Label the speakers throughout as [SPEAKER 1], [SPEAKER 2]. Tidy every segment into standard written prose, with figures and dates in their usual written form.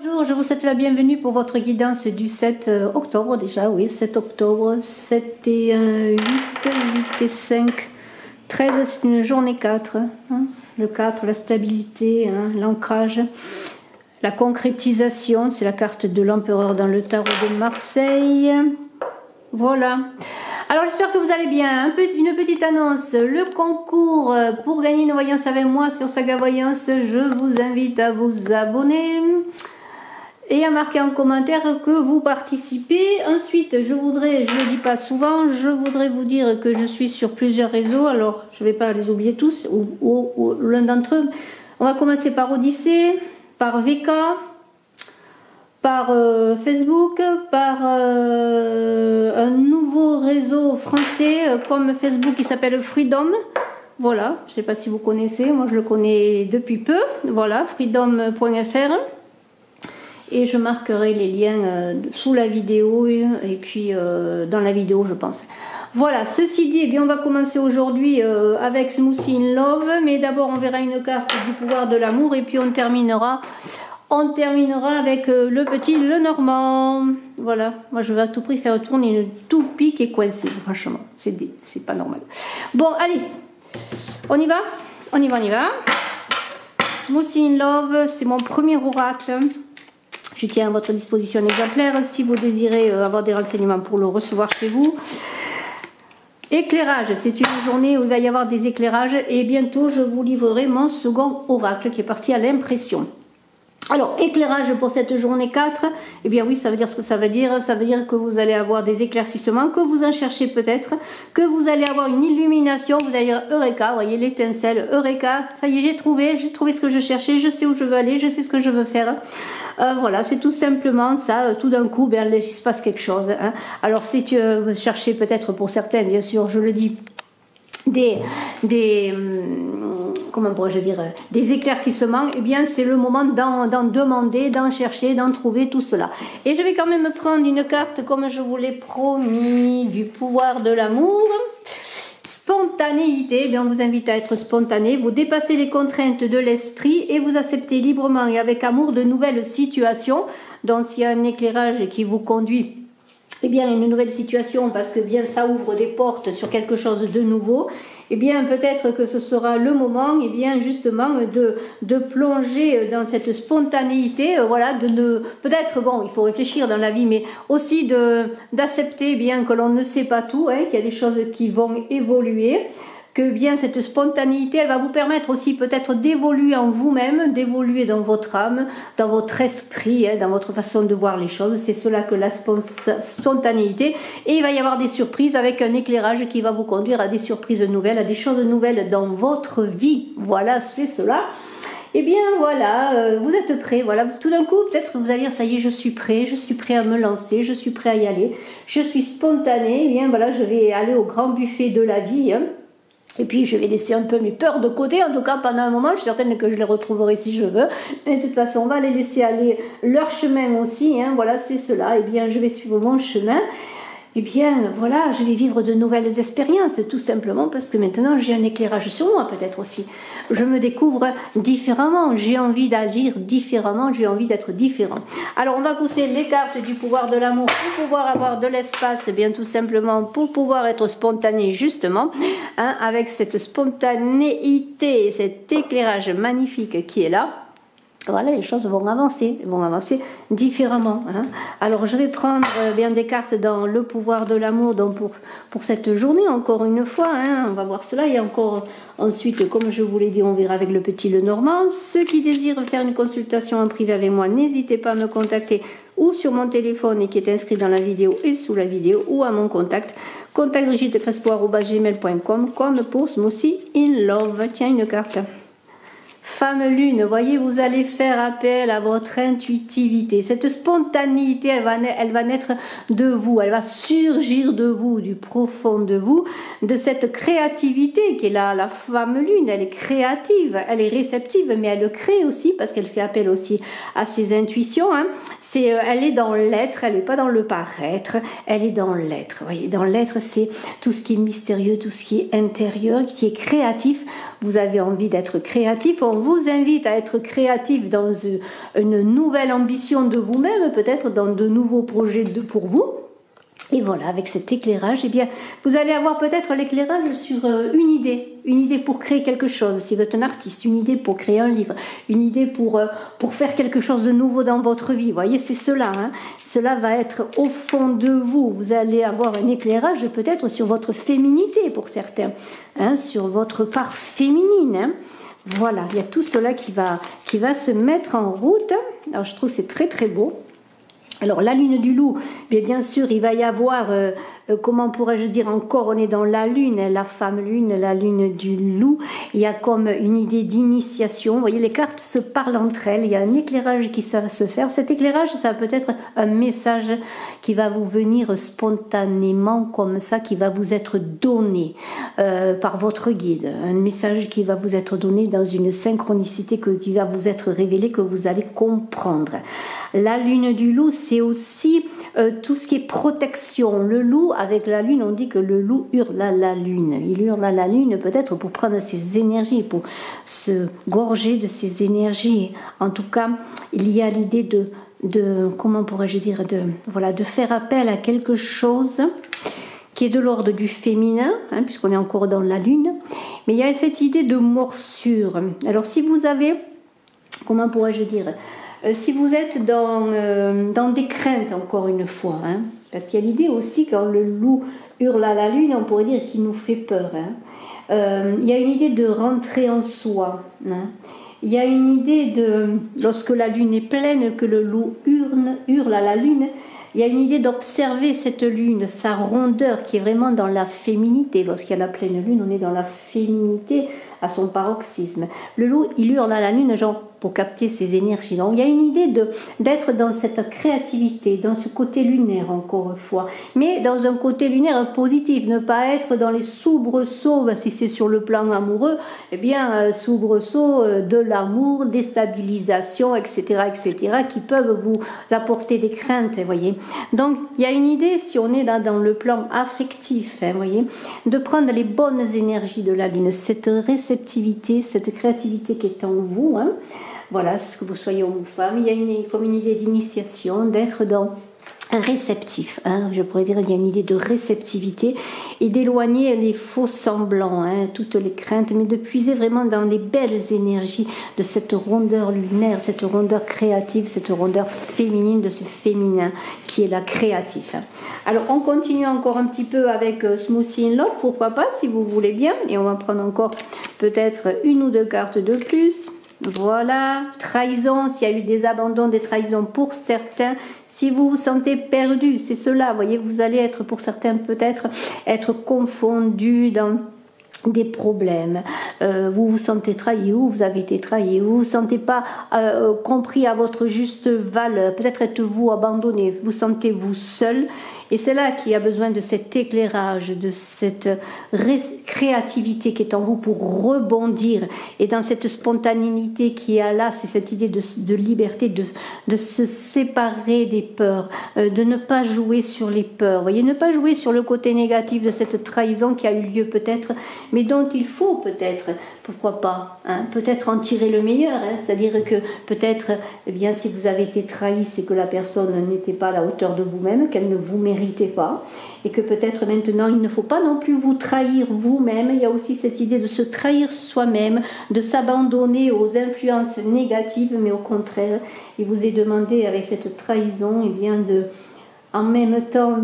[SPEAKER 1] Bonjour, je vous souhaite la bienvenue pour votre guidance du 7 octobre déjà, oui, 7 octobre, 7 et 1, 8, 8 et 5, 13, c'est une journée 4, hein, le 4, la stabilité, hein, l'ancrage, la concrétisation, c'est la carte de l'empereur dans le tarot de Marseille, voilà. Alors j'espère que vous allez bien, une petite annonce, le concours pour gagner une voyance avec moi sur Saga Voyance, je vous invite à vous abonner et à marquer en commentaire que vous participez. Ensuite, je ne le dis pas souvent, je voudrais vous dire que je suis sur plusieurs réseaux, alors je ne vais pas les oublier tous, ou l'un d'entre eux. On va commencer par Odyssée, par VK, par Facebook, par un nouveau réseau français comme Facebook qui s'appelle Freedom. Voilà, je ne sais pas si vous connaissez, moi je le connais depuis peu. Voilà, freedom.fr. Et je marquerai les liens sous la vidéo et puis dans la vidéo je pense. Voilà, ceci dit, eh bien, on va commencer aujourd'hui avec Smoothie in Love. Mais d'abord on verra une carte du pouvoir de l'amour et puis on terminera avec le petit Lenormand. Voilà, moi je vais à tout prix faire tourner une toupie qui est coincée. Franchement, c'est pas normal. Bon, allez, on y va. Smoothie in Love, c'est mon premier oracle. Je tiens à votre disposition un exemplaire si vous désirez avoir des renseignements pour le recevoir chez vous. Éclairage, c'est une journée où il va y avoir des éclairages et bientôt je vous livrerai mon second oracle qui est parti à l'impression. Alors, éclairage pour cette journée 4, eh bien oui, ça veut dire ce que ça veut dire. Ça veut dire que vous allez avoir des éclaircissements, que vous en cherchez peut-être, que vous allez avoir une illumination, vous allez dire Eureka, vous voyez l'étincelle, Eureka, ça y est, j'ai trouvé ce que je cherchais, je sais où je veux aller, je sais ce que je veux faire. Voilà, c'est tout simplement ça, tout d'un coup, ben, il se passe quelque chose. Hein. Alors, si tu cherchez peut-être pour certains, bien sûr, je le dis, comment pourrais-je dire, des éclaircissements, eh bien c'est le moment d'en demander, d'en chercher, d'en trouver tout cela. Et je vais quand même prendre une carte comme je vous l'ai promis, du pouvoir de l'amour. Spontanéité, eh bien on vous invite à être spontané, vous dépassez les contraintes de l'esprit et vous acceptez librement et avec amour de nouvelles situations. Donc s'il y a un éclairage qui vous conduit, eh bien une nouvelle situation parce que bien ça ouvre des portes sur quelque chose de nouveau, eh bien peut-être que ce sera le moment eh bien justement de plonger dans cette spontanéité, voilà, peut-être, bon, il faut réfléchir dans la vie, mais aussi d'accepter bien que l'on ne sait pas tout, hein, qu'il y a des choses qui vont évoluer, que bien cette spontanéité, elle va vous permettre aussi peut-être d'évoluer en vous-même, d'évoluer dans votre âme, dans votre esprit, hein, dans votre façon de voir les choses. C'est cela que la spontanéité. Et il va y avoir des surprises avec un éclairage qui va vous conduire à des surprises nouvelles, à des choses nouvelles dans votre vie. Voilà, c'est cela. Eh bien voilà, vous êtes prêts, voilà, tout d'un coup peut-être vous allez dire ça y est, je suis prêt à me lancer, je suis prêt à y aller, je suis spontané, eh bien voilà, je vais aller au grand buffet de la vie, hein. Et puis je vais laisser un peu mes peurs de côté, en tout cas pendant un moment, je suis certaine que je les retrouverai si je veux. Mais de toute façon, on va les laisser aller leur chemin aussi, hein. Voilà, c'est cela. Et bien, je vais suivre mon chemin. Et bien, voilà, je vais vivre de nouvelles expériences, tout simplement parce que maintenant j'ai un éclairage sur moi peut-être aussi. Je me découvre différemment, j'ai envie d'agir différemment, j'ai envie d'être différent. Alors on va pousser les cartes du pouvoir de l'amour pour pouvoir avoir de l'espace, bien tout simplement pour pouvoir être spontané justement, hein, avec cette spontanéité, cet éclairage magnifique qui est là. Voilà, les choses vont avancer différemment. Hein. Alors, je vais prendre bien des cartes dans le pouvoir de l'amour donc pour cette journée, encore une fois. Hein, on va voir cela. Et encore ensuite, comme je vous l'ai dit, on verra avec le petit Lenormand. Ceux qui désirent faire une consultation en privé avec moi, n'hésitez pas à me contacter ou sur mon téléphone et qui est inscrit dans la vidéo et sous la vidéo ou à mon contact brigittecrespo@gmail.com comme pour Smoothie in Love. Tiens, une carte. Femme lune, voyez, vous allez faire appel à votre intuitivité. Cette spontanéité, elle va naître de vous, elle va surgir de vous, du profond de vous, de cette créativité qui est là. La femme lune, elle est créative, elle est réceptive, mais elle crée aussi parce qu'elle fait appel aussi à ses intuitions. Hein. Elle est dans l'être, elle n'est pas dans le paraître, elle est dans l'être. Voyez, dans l'être, c'est tout ce qui est mystérieux, tout ce qui est intérieur, qui est créatif. vous avez envie d'être créatif, on vous invite à être créatif dans une nouvelle ambition de vous-même, peut-être dans de nouveaux projets pour vous. Et voilà, avec cet éclairage, eh bien, vous allez avoir peut-être l'éclairage sur une idée pour créer quelque chose, si vous êtes un artiste, une idée pour créer un livre, une idée pour faire quelque chose de nouveau dans votre vie. Vous voyez, c'est cela. Hein. Cela va être au fond de vous. Vous allez avoir un éclairage peut-être sur votre féminité pour certains, hein, sur votre part féminine. Hein. Voilà, il y a tout cela qui va se mettre en route. Alors, je trouve que c'est très très beau. Alors la lune du loup, bien sûr, il va y avoir, comment pourrais-je dire encore, on est dans la lune, la femme lune, la lune du loup. Il y a comme une idée d'initiation. Vous voyez, les cartes se parlent entre elles. Il y a un éclairage qui va se faire. Cet éclairage, ça peut être un message qui va vous venir spontanément comme ça, qui va vous être donné par votre guide. Un message qui va vous être donné dans une synchronicité qui va vous être révélé, que vous allez comprendre. La lune du loup, c'est aussi tout ce qui est protection. Le loup, avec la lune, on dit que le loup hurle à la lune. Il hurle à la lune peut-être pour prendre ses énergies, pour se gorger de ses énergies. En tout cas, il y a l'idée de comment pourrais-je dire, de faire appel à quelque chose qui est de l'ordre du féminin, hein, puisqu'on est encore dans la lune. Mais il y a cette idée de morsure. Alors si vous avez, comment pourrais-je dire, si vous êtes dans des craintes, encore une fois, hein, parce qu'il y a l'idée aussi, quand le loup hurle à la lune, on pourrait dire qu'il nous fait peur. Hein. Il y a une idée de rentrer en soi. Hein. Il y a une idée lorsque la lune est pleine, que le loup hurle à la lune, il y a une idée d'observer cette lune, sa rondeur qui est vraiment dans la féminité. Lorsqu'il y a la pleine lune, on est dans la féminité à son paroxysme. Le loup, il hurle à la lune, genre pour capter ses énergies. Donc il y a une idée d'être dans cette créativité, dans ce côté lunaire encore une fois, mais dans un côté lunaire positif, ne pas être dans les soubresauts, si c'est sur le plan amoureux, eh bien soubresauts de l'amour, déstabilisation, etc., qui peuvent vous apporter des craintes, vous voyez. Donc il y a une idée, si on est là dans le plan affectif, hein, voyez, de prendre les bonnes énergies de la lune, cette réceptivité, cette créativité qui est en vous, hein. Voilà, que vous soyez homme ou femme, il y a comme une idée d'initiation, d'être dans réceptif, hein, je pourrais dire, il y a une idée de réceptivité et d'éloigner les faux semblants, hein, toutes les craintes, mais de puiser vraiment dans les belles énergies de cette rondeur lunaire, cette rondeur créative, cette rondeur féminine, de ce féminin qui est la créatif. Hein. Alors on continue encore un petit peu avec Smoothie in Love, pourquoi pas, si vous voulez bien, et on va prendre encore peut-être une ou deux cartes de plus. Voilà, trahison, s'il y a eu des abandons, des trahisons pour certains, si vous vous sentez perdu, c'est cela, vous voyez, vous allez être pour certains peut-être être confondus dans des problèmes, vous vous sentez trahi ou vous avez été trahi, vous vous sentez pas compris à votre juste valeur, peut-être êtes-vous abandonné, vous sentez-vous seul. Et c'est là qu'il y a besoin de cet éclairage, de cette créativité qui est en vous pour rebondir. Et dans cette spontanéité qui est là, c'est cette idée de liberté, de se séparer des peurs, de ne pas jouer sur les peurs. Vous voyez, ne pas jouer sur le côté négatif de cette trahison qui a eu lieu peut-être, mais dont il faut peut-être, pourquoi pas, hein, peut-être en tirer le meilleur. Hein, c'est-à-dire que peut-être, eh bien, si vous avez été trahi, c'est que la personne n'était pas à la hauteur de vous-même, qu'elle ne vous méritez pas, et que peut-être maintenant il ne faut pas non plus vous trahir vous-même. Il y a aussi cette idée de se trahir soi-même, de s'abandonner aux influences négatives, mais au contraire, il vous est demandé avec cette trahison, eh bien, en même temps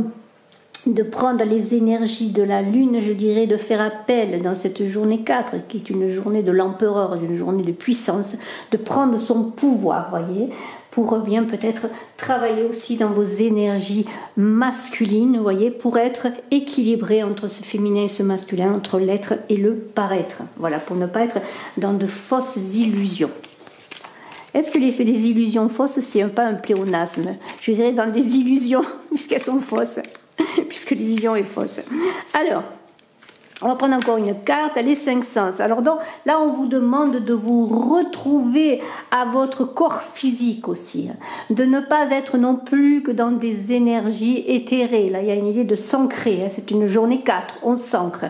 [SPEAKER 1] de prendre les énergies de la lune, je dirais, de faire appel dans cette journée 4, qui est une journée de l'empereur, une journée de puissance, de prendre son pouvoir, voyez, pour bien peut-être travailler aussi dans vos énergies masculines, vous voyez, pour être équilibré entre ce féminin et ce masculin, entre l'être et le paraître. Voilà, pour ne pas être dans de fausses illusions. Est-ce que les illusions fausses, c'est pas un pléonasme? Je dirais dans des illusions, puisqu'elles sont fausses, puisque l'illusion est fausse. Alors, on va prendre encore une carte, les 5 sens. Alors donc, là, on vous demande de vous retrouver à votre corps physique aussi. De ne pas être non plus que dans des énergies éthérées. Là, il y a une idée de s'ancrer. C'est une journée 4, on s'ancre.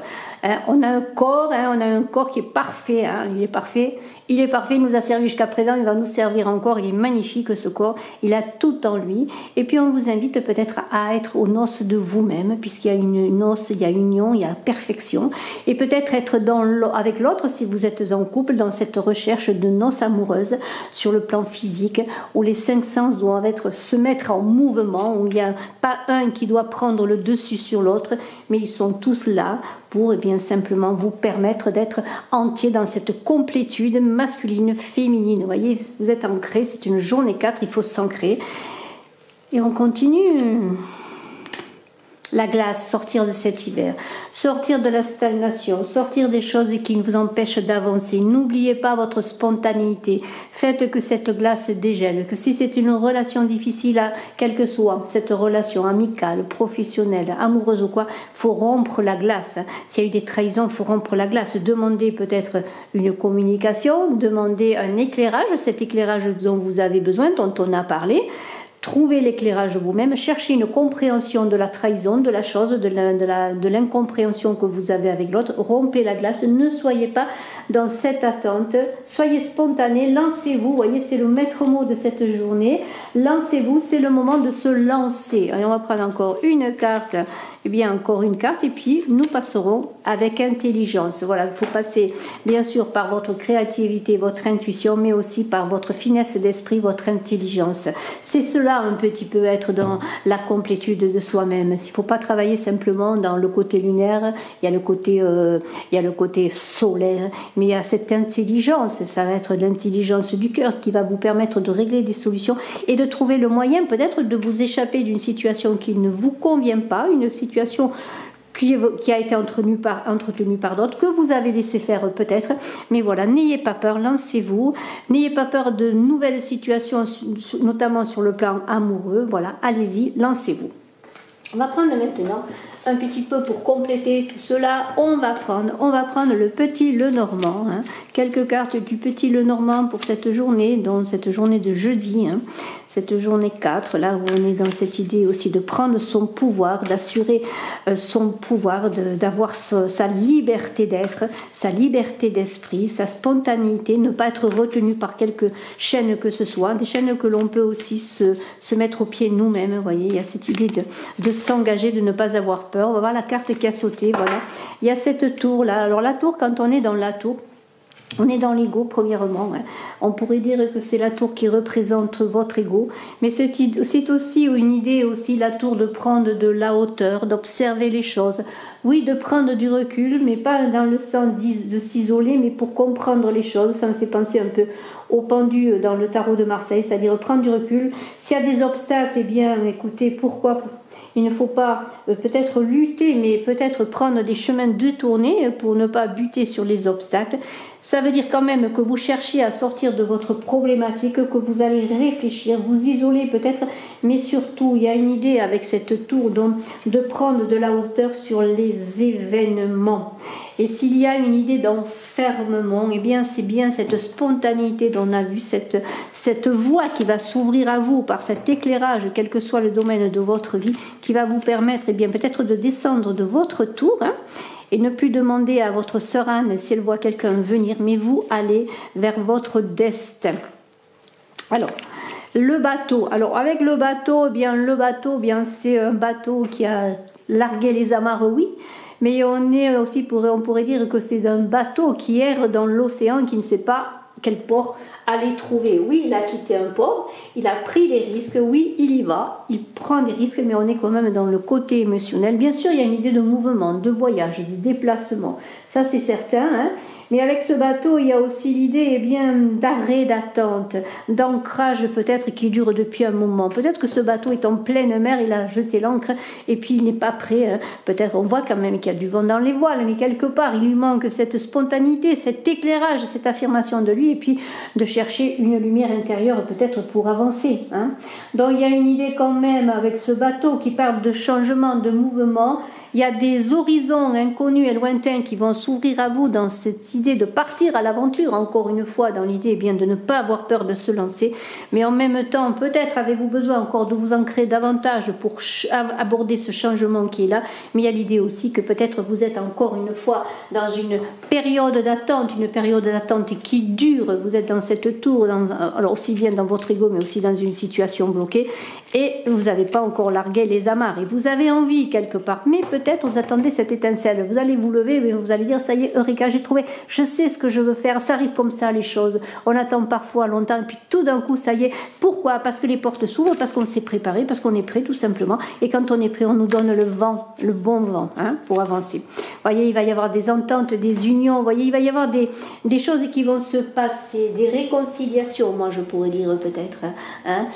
[SPEAKER 1] On a un corps, on a un corps qui est parfait, il est parfait. Il est parfait, il nous a servi jusqu'à présent, il va nous servir encore, il est magnifique ce corps, il a tout en lui. Et puis on vous invite peut-être à être aux noces de vous-même, puisqu'il y a une noce, il y a union, il y a perfection. Et peut-être être avec l'autre, si vous êtes en couple, dans cette recherche de noces amoureuses, sur le plan physique, où les 5 sens doivent se mettre en mouvement, où il n'y a pas un qui doit prendre le dessus sur l'autre, mais ils sont tous là pour bien simplement vous permettre d'être entier dans cette complétude masculine, féminine. Vous voyez, vous êtes ancré, c'est une journée 4, il faut s'ancrer. Et on continue. La glace, sortir de cet hiver, sortir de la stagnation, sortir des choses qui vous empêchent d'avancer. N'oubliez pas votre spontanéité. Faites que cette glace dégèle, que si c'est une relation difficile, quelle que soit cette relation amicale, professionnelle, amoureuse ou quoi, il faut rompre la glace. S'il y a eu des trahisons, il faut rompre la glace. Demandez peut-être une communication, demandez un éclairage, cet éclairage dont vous avez besoin, dont on a parlé. Trouvez l'éclairage vous-même, cherchez une compréhension de la trahison, de la chose, de l'incompréhension que vous avez avec l'autre, rompez la glace, ne soyez pas dans cette attente, soyez spontané, lancez-vous, voyez, c'est le maître mot de cette journée, lancez-vous, c'est le moment de se lancer. Allez, on va prendre encore une carte, et bien encore une carte, et puis nous passerons avec intelligence. Voilà, il faut passer bien sûr par votre créativité, votre intuition, mais aussi par votre finesse d'esprit, votre intelligence. C'est cela un petit peu être dans la complétude de soi-même. Il ne faut pas travailler simplement dans le côté lunaire, il y a le côté solaire, mais il y a cette intelligence, ça va être l'intelligence du cœur qui va vous permettre de régler des solutions et de trouver le moyen peut-être de vous échapper d'une situation qui ne vous convient pas, une situation qui a été entretenue par d'autres, que vous avez laissé faire peut-être, mais voilà, n'ayez pas peur, lancez-vous, n'ayez pas peur de nouvelles situations, notamment sur le plan amoureux, voilà, allez-y, lancez-vous. On va prendre maintenant un petit peu pour compléter tout cela, on va prendre le petit Lenormand, quelques cartes du petit Lenormand pour cette journée, donc cette journée de jeudi, cette journée 4, là où on est dans cette idée aussi de prendre son pouvoir, d'assurer son pouvoir, d'avoir sa liberté d'être, sa liberté d'esprit, sa spontanéité, ne pas être retenu par quelque chaîne que ce soit, des chaînes que l'on peut aussi se mettre au pied nous-mêmes. Vous voyez, il y a cette idée de s'engager, de ne pas avoir peur. On va voir la carte qui a sauté, voilà. Il y a cette tour-là. Alors la tour, quand on est dans la tour, on est dans l'ego, premièrement. On pourrait dire que c'est la tour qui représente votre ego, mais c'est aussi une idée, aussi la tour de prendre de la hauteur, d'observer les choses. Oui, de prendre du recul, mais pas dans le sens de s'isoler, mais pour comprendre les choses. Ça me fait penser un peu au pendu dans le tarot de Marseille, c'est-à-dire prendre du recul. S'il y a des obstacles, eh bien, écoutez, pourquoi il ne faut pas peut-être lutter, mais peut-être prendre des chemins détournés pour ne pas buter sur les obstacles. Ça veut dire quand même que vous cherchez à sortir de votre problématique, que vous allez réfléchir, vous isoler peut-être, mais surtout, il y a une idée avec cette tour de prendre de la hauteur sur les événements. Et s'il y a une idée d'enfermement, eh bien c'est bien cette spontanéité dont on a vu, cette voie qui va s'ouvrir à vous par cet éclairage, quel que soit le domaine de votre vie, qui va vous permettre eh bien peut-être de descendre de votre tour, et ne plus demander à votre sœur Anne si elle voit quelqu'un venir, mais vous allez vers votre destin. Alors, le bateau. Alors, avec le bateau, c'est un bateau qui a largué les amarres, oui, mais on est aussi, on pourrait dire que c'est un bateau qui erre dans l'océan, qui ne sait pas quel port aller trouver. Oui, il a quitté un port, il a pris des risques, oui, il y va, il prend des risques, mais on est quand même dans le côté émotionnel. Bien sûr, il y a une idée de mouvement, de voyage, de déplacement, ça c'est certain, mais avec ce bateau, il y a aussi l'idée d'arrêt, d'attente, d'ancrage peut-être qui dure depuis un moment. Peut-être que ce bateau est en pleine mer, il a jeté l'ancre et puis il n'est pas prêt. Peut-être on voit quand même qu'il y a du vent dans les voiles, mais quelque part il lui manque cette spontanéité, cet éclairage, cette affirmation de lui et puis de chercher une lumière intérieure peut-être pour avancer. Donc il y a une idée quand même avec ce bateau qui parle de changement, de mouvement. Il y a des horizons inconnus et lointains qui vont s'ouvrir à vous dans cette idée de partir à l'aventure, encore une fois, dans l'idée bien de ne pas avoir peur de se lancer, mais en même temps, peut-être avez-vous besoin encore de vous ancrer davantage pour aborder ce changement qui est là, mais il y a l'idée aussi que peut-être vous êtes encore une fois dans une période d'attente qui dure, vous êtes dans cette tour, alors aussi bien dans votre ego, mais aussi dans une situation bloquée, et vous n'avez pas encore largué les amarres, et vous avez envie quelque part, mais peut-être vous attendez cette étincelle, vous allez vous lever, mais vous allez dire, ça y est, Eureka, j'ai trouvé, je sais ce que je veux faire, ça arrive comme ça les choses, on attend parfois longtemps, et puis tout d'un coup, ça y est, pourquoi? Parce que les portes s'ouvrent, parce qu'on s'est préparé, parce qu'on est prêt tout simplement, et quand on est prêt, on nous donne le vent, le bon vent, hein, pour avancer. Vous voyez, il va y avoir des ententes, des unions, vous voyez, il va y avoir des choses qui vont se passer, des réconciliations, moi je pourrais dire peut-être, hein.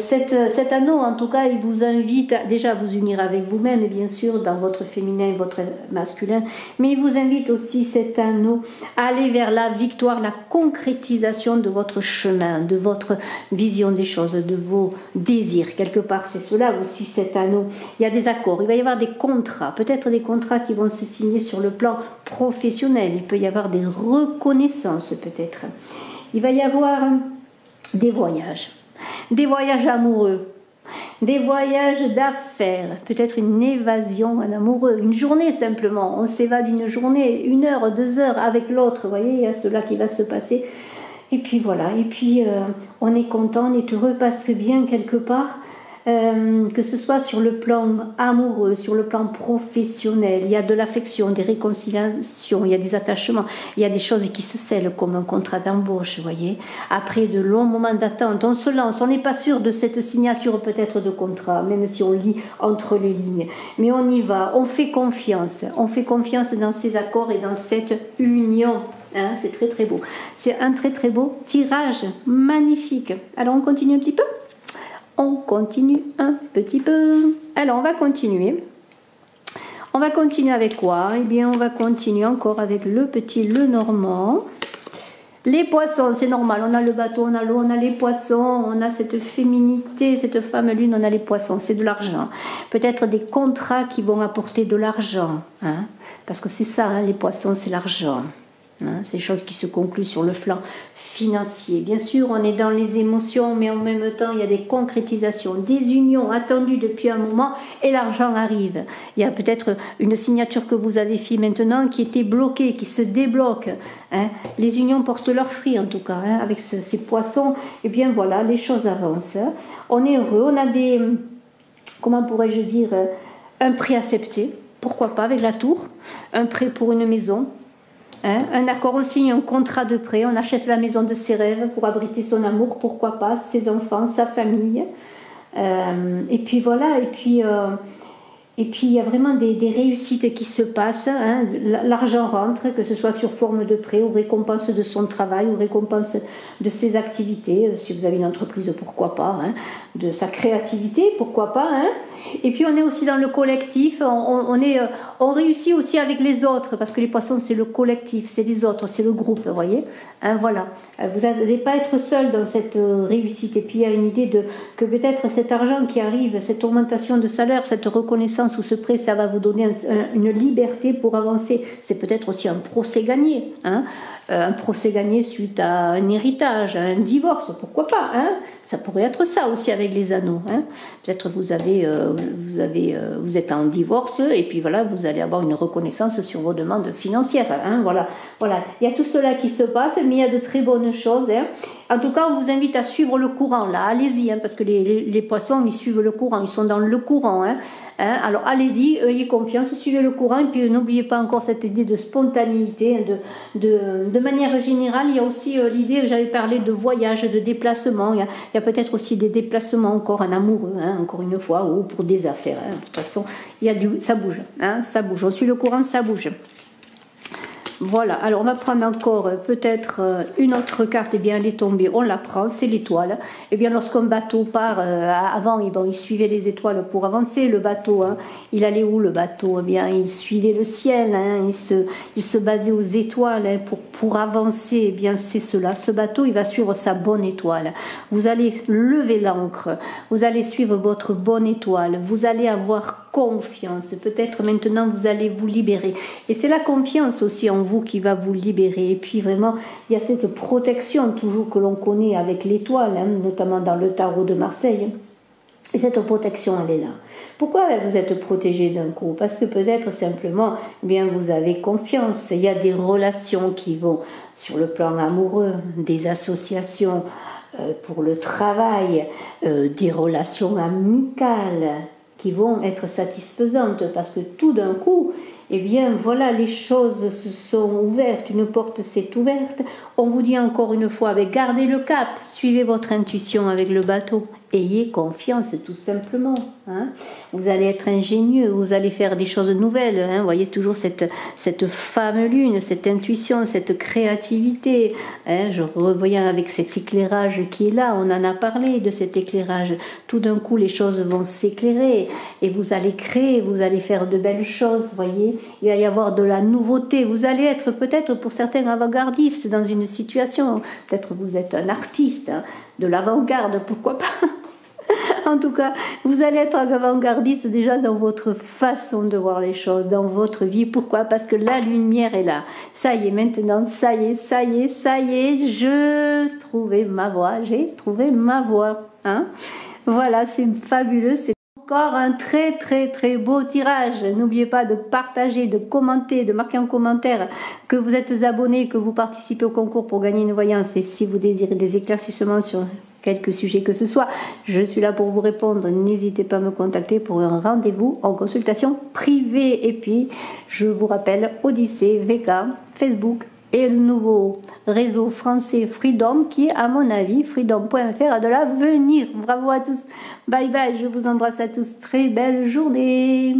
[SPEAKER 1] Cet anneau, en tout cas, il vous invite déjà à vous unir avec vous-même, et bien sûr, dans votre féminin et votre masculin, mais il vous invite aussi, cet anneau, à aller vers la victoire, la concrétisation de votre chemin, de votre vision des choses, de vos désirs. Quelque part, c'est cela aussi, cet anneau. Il y a des accords, il va y avoir des contrats, peut-être des contrats qui vont se signer sur le plan professionnel, il peut y avoir des reconnaissances peut-être. Il va y avoir des voyages amoureux, des voyages d'affaires, peut-être une évasion, un amoureux, une journée simplement, on s'évade une journée, 1 heure, 2 heures avec l'autre, vous voyez, il y a cela qui va se passer, et puis voilà, et puis on est content, on est heureux parce que bien quelque part, que ce soit sur le plan amoureux, sur le plan professionnel, il y a de l'affection, des réconciliations, il y a des attachements, il y a des choses qui se scellent comme un contrat d'embauche, vous voyez. Après de longs moments d'attente, on se lance, on n'est pas sûr de cette signature peut-être de contrat, même si on lit entre les lignes, mais on y va, on fait confiance dans ces accords et dans cette union. Hein, c'est très très beau, c'est un très très beau tirage, magnifique. Alors on continue un petit peu. On continue un petit peu. Alors, on va continuer. On va continuer avec quoi? Eh bien, on va continuer encore avec le petit Lenormand. Les poissons, c'est normal. On a le bateau, on a l'eau, on a les poissons, on a cette féminité, cette femme lune, on a les poissons. C'est de l'argent. Peut-être des contrats qui vont apporter de l'argent. Hein, parce que c'est ça, hein, les poissons, c'est l'argent. Hein, c'est des choses qui se concluent sur le plan financier. Bien sûr, on est dans les émotions, mais en même temps, il y a des concrétisations, des unions attendues depuis un moment, et l'argent arrive. Il y a peut-être une signature que vous avez faite maintenant qui était bloquée, qui se débloque. Hein. Les unions portent leurs fruits, en tout cas, hein, avec ces poissons. Et bien voilà, les choses avancent. Hein. On est heureux, on a des, comment pourrais-je dire, un prêt accepté, pourquoi pas, avec la tour, un prêt pour une maison. Hein, un accord, on signe un contrat de prêt, on achète la maison de ses rêves pour abriter son amour, pourquoi pas, ses enfants, sa famille. Et puis voilà, et puis il y a vraiment des réussites qui se passent. Hein, l'argent rentre, que ce soit sur forme de prêt ou récompense de son travail ou récompense de ses activités. Si vous avez une entreprise, pourquoi pas, hein, de sa créativité, pourquoi pas. Hein. Et puis on est aussi dans le collectif, on réussit aussi avec les autres, parce que les poissons c'est le collectif, c'est les autres, c'est le groupe, vous voyez. Hein, voilà, vous n'allez pas être seul dans cette réussite. Et puis il y a une idée que peut-être cet argent qui arrive, cette augmentation de salaire, cette reconnaissance ou ce prêt, ça va vous donner une liberté pour avancer. C'est peut-être aussi un procès gagné, hein. Un procès gagné suite à un héritage, à un divorce, pourquoi pas, hein, ça pourrait être ça aussi avec les anneaux. Hein. Peut-être vous êtes en divorce et puis voilà, vous allez avoir une reconnaissance sur vos demandes financières. Hein, voilà. Il y a tout cela qui se passe, mais il y a de très bonnes choses. Hein. En tout cas, on vous invite à suivre le courant, là, allez-y, hein, parce que les poissons, ils suivent le courant, ils sont dans le courant. Hein. Alors allez-y, ayez confiance, suivez le courant, et puis n'oubliez pas encore cette idée de spontanéité, hein, de manière générale. Il y a aussi l'idée, j'avais parlé de voyage, de déplacement, il y a peut-être aussi des déplacements encore en amoureux, hein, encore une fois, ou pour des affaires. Hein. De toute façon, ça bouge, hein, ça bouge, on suit le courant, ça bouge. Voilà, alors on va prendre encore peut-être une autre carte, et bien elle est tombée, on la prend, c'est l'étoile. Et bien lorsqu'un bateau part, avant il suivait les étoiles pour avancer, le bateau, hein, il allait où le bateau? Eh bien il suivait le ciel, hein, il se basait aux étoiles, hein, pour avancer. Eh bien c'est cela, ce bateau il va suivre sa bonne étoile. Vous allez lever l'ancre, vous allez suivre votre bonne étoile, vous allez avoir confiance. Peut-être maintenant vous allez vous libérer. Et c'est la confiance aussi en vous qui va vous libérer. Et puis vraiment, il y a cette protection toujours que l'on connaît avec l'étoile, hein, notamment dans le tarot de Marseille. Et cette protection, elle est là. Pourquoi vous êtes protégé d'un coup? Parce que peut-être simplement, eh bien, vous avez confiance. Il y a des relations qui vont sur le plan amoureux, des associations pour le travail, des relations amicales qui vont être satisfaisantes. Parce que tout d'un coup, eh bien, voilà, les choses se sont ouvertes, une porte s'est ouverte. On vous dit encore une fois, avec gardez le cap, suivez votre intuition avec le bateau. Ayez confiance, tout simplement. Hein. Vous allez être ingénieux, vous allez faire des choses nouvelles. Hein. Vous voyez toujours cette femme lune, cette intuition, cette créativité. Hein. Je reviens avec cet éclairage qui est là. On en a parlé de cet éclairage. Tout d'un coup, les choses vont s'éclairer et vous allez créer, vous allez faire de belles choses. Voyez, il va y avoir de la nouveauté. Vous allez être peut-être pour certains avant-gardistes dans une situation. Peut-être vous êtes un artiste, hein, de l'avant-garde, pourquoi pas. En tout cas, vous allez être avant-gardiste déjà dans votre façon de voir les choses, dans votre vie. Pourquoi? Parce que la lumière est là. Ça y est, maintenant, ça y est, je trouvais ma voie, j'ai trouvé ma voie. Hein, voilà, c'est fabuleux, c'est encore un très très très beau tirage. N'oubliez pas de partager, de commenter, de marquer en commentaire que vous êtes abonné, que vous participez au concours pour gagner une voyance. Et si vous désirez des éclaircissements sur quelques sujets que ce soit, je suis là pour vous répondre. N'hésitez pas à me contacter pour un rendez-vous en consultation privée. Et puis, je vous rappelle, Odyssée, VK, Facebook et le nouveau réseau français Freedom qui, à mon avis, freedom.fr a de l'avenir. Bravo à tous. Bye bye, je vous embrasse à tous. Très belle journée.